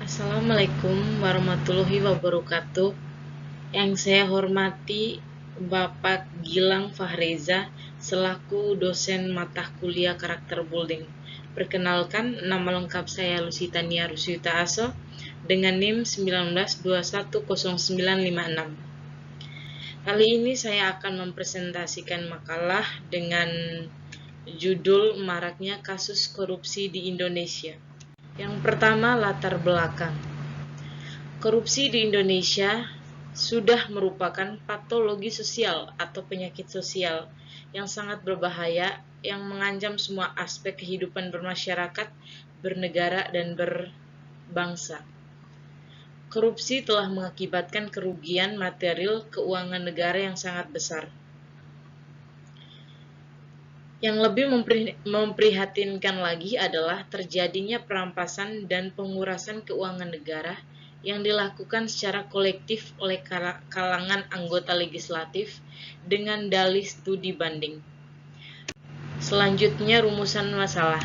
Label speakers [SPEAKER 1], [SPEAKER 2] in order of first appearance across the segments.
[SPEAKER 1] Assalamualaikum warahmatullahi wabarakatuh. Yang saya hormati Bapak Gilang Fahreza selaku dosen mata kuliah karakter building. Perkenalkan, nama lengkap saya Lusitania Ruswita Aso dengan NIM 19210956. Kali ini saya akan mempresentasikan makalah dengan judul Maraknya Kasus Korupsi di Indonesia. Yang pertama, latar belakang. Korupsi di Indonesia sudah merupakan patologi sosial atau penyakit sosial yang sangat berbahaya yang mengancam semua aspek kehidupan bermasyarakat, bernegara, dan berbangsa. Korupsi telah mengakibatkan kerugian material keuangan negara yang sangat besar. Yang lebih memprihatinkan lagi adalah terjadinya perampasan dan pengurasan keuangan negara yang dilakukan secara kolektif oleh kalangan anggota legislatif dengan dalih studi banding. Selanjutnya, rumusan masalah.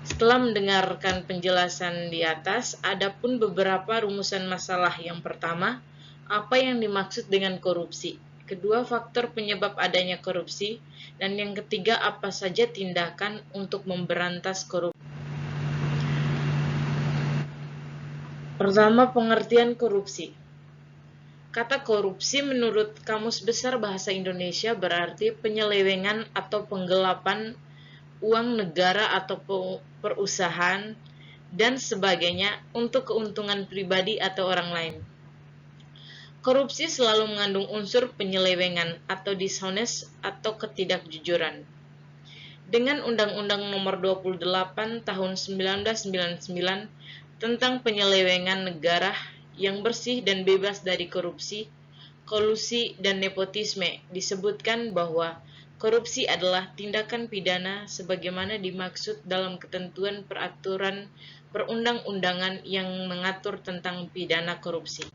[SPEAKER 1] Setelah mendengarkan penjelasan di atas, ada pun beberapa rumusan masalah. Yang pertama, apa yang dimaksud dengan korupsi? Kedua, faktor penyebab adanya korupsi. Dan yang ketiga, apa saja tindakan untuk memberantas korupsi? Pertama, pengertian korupsi. Kata korupsi menurut Kamus Besar Bahasa Indonesia berarti penyelewengan atau penggelapan uang negara atau perusahaan dan sebagainya untuk keuntungan pribadi atau orang lain. Korupsi selalu mengandung unsur penyelewengan atau dishonest atau ketidakjujuran. Dengan Undang-Undang Nomor 28 Tahun 1999 tentang penyelewengan negara yang bersih dan bebas dari korupsi, kolusi, dan nepotisme, disebutkan bahwa korupsi adalah tindakan pidana sebagaimana dimaksud dalam ketentuan peraturan perundang-undangan yang mengatur tentang pidana korupsi.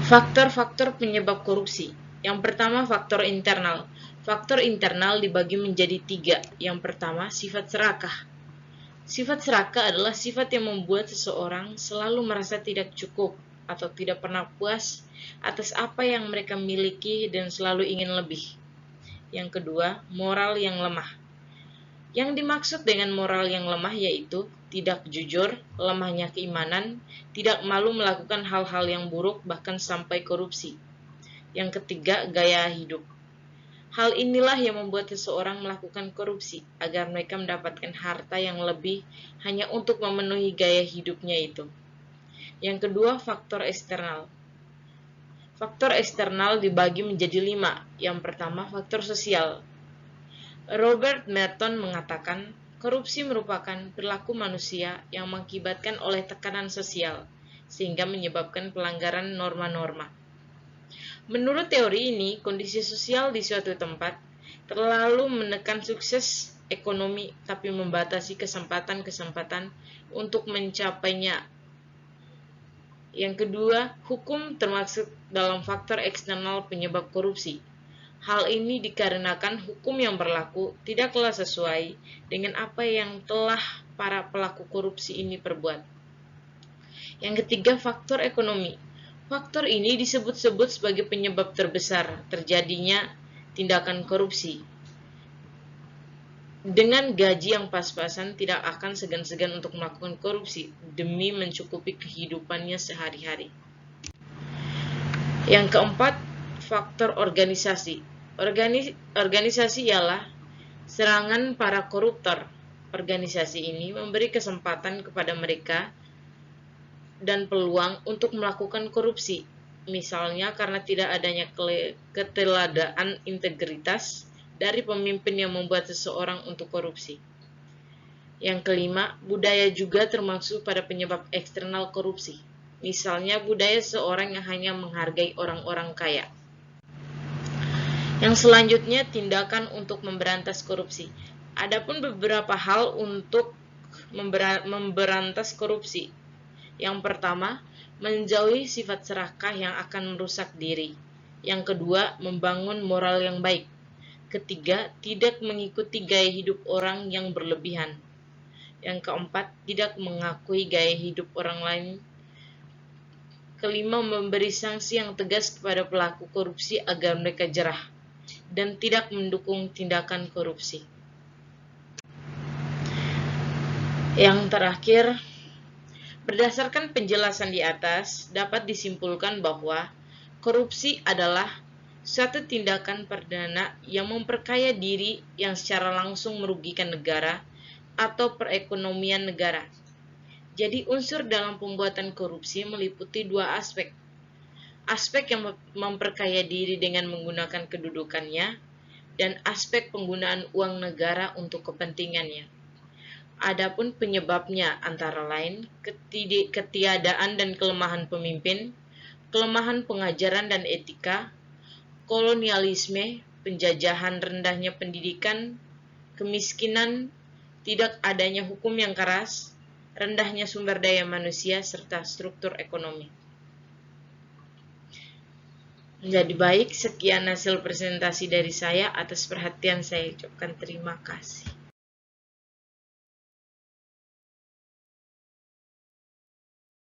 [SPEAKER 1] Faktor-faktor penyebab korupsi. Yang pertama, faktor internal. Faktor internal dibagi menjadi 3. Yang pertama, sifat serakah. Sifat serakah adalah sifat yang membuat seseorang selalu merasa tidak cukup atau tidak pernah puas atas apa yang mereka miliki dan selalu ingin lebih. Yang kedua, moral yang lemah. Yang dimaksud dengan moral yang lemah yaitu tidak jujur, lemahnya keimanan, tidak malu melakukan hal-hal yang buruk bahkan sampai korupsi. Yang ketiga, gaya hidup. Hal inilah yang membuat seseorang melakukan korupsi agar mereka mendapatkan harta yang lebih hanya untuk memenuhi gaya hidupnya itu. Yang kedua, faktor eksternal. Faktor eksternal dibagi menjadi 5. Yang pertama, faktor sosial. Robert Merton mengatakan, korupsi merupakan perilaku manusia yang mengakibatkan oleh tekanan sosial, sehingga menyebabkan pelanggaran norma-norma. Menurut teori ini, kondisi sosial di suatu tempat terlalu menekan sukses ekonomi tapi membatasi kesempatan-kesempatan untuk mencapainya. Yang kedua, hukum termasuk dalam faktor eksternal penyebab korupsi. Hal ini dikarenakan hukum yang berlaku tidaklah sesuai dengan apa yang telah para pelaku korupsi ini perbuat. Yang ketiga, faktor ekonomi. Faktor ini disebut-sebut sebagai penyebab terbesar terjadinya tindakan korupsi. Dengan gaji yang pas-pasan, tidak akan segan-segan untuk melakukan korupsi demi mencukupi kehidupannya sehari-hari. Yang keempat, faktor organisasi. Organisasi ialah serangan para koruptor. Organisasi ini memberi kesempatan kepada mereka dan peluang untuk melakukan korupsi, misalnya karena tidak adanya keteladanan integritas dari pemimpin yang membuat seseorang untuk korupsi. Yang kelima, budaya juga termasuk pada penyebab eksternal korupsi, misalnya budaya seseorang yang hanya menghargai orang-orang kaya. Yang selanjutnya, tindakan untuk memberantas korupsi. Adapun beberapa hal untuk memberantas korupsi. Yang pertama, menjauhi sifat serakah yang akan merusak diri. Yang kedua, membangun moral yang baik. Ketiga, tidak mengikuti gaya hidup orang yang berlebihan. Yang keempat, tidak mengakui gaya hidup orang lain. Kelima, memberi sanksi yang tegas kepada pelaku korupsi agar mereka jerah dan tidak mendukung tindakan korupsi. Yang terakhir, berdasarkan penjelasan di atas, dapat disimpulkan bahwa korupsi adalah suatu tindakan perdana yang memperkaya diri yang secara langsung merugikan negara atau perekonomian negara. Jadi unsur dalam pembuatan korupsi meliputi dua aspek. Aspek yang memperkaya diri dengan menggunakan kedudukannya, dan aspek penggunaan uang negara untuk kepentingannya. Adapun penyebabnya antara lain ketiadaan dan kelemahan pemimpin, kelemahan pengajaran dan etika, kolonialisme, penjajahan, rendahnya pendidikan, kemiskinan, tidak adanya hukum yang keras, rendahnya sumber daya manusia, serta struktur ekonomi. Menjadi baik, sekian hasil presentasi dari saya. Atas perhatian saya ucapkan terima kasih.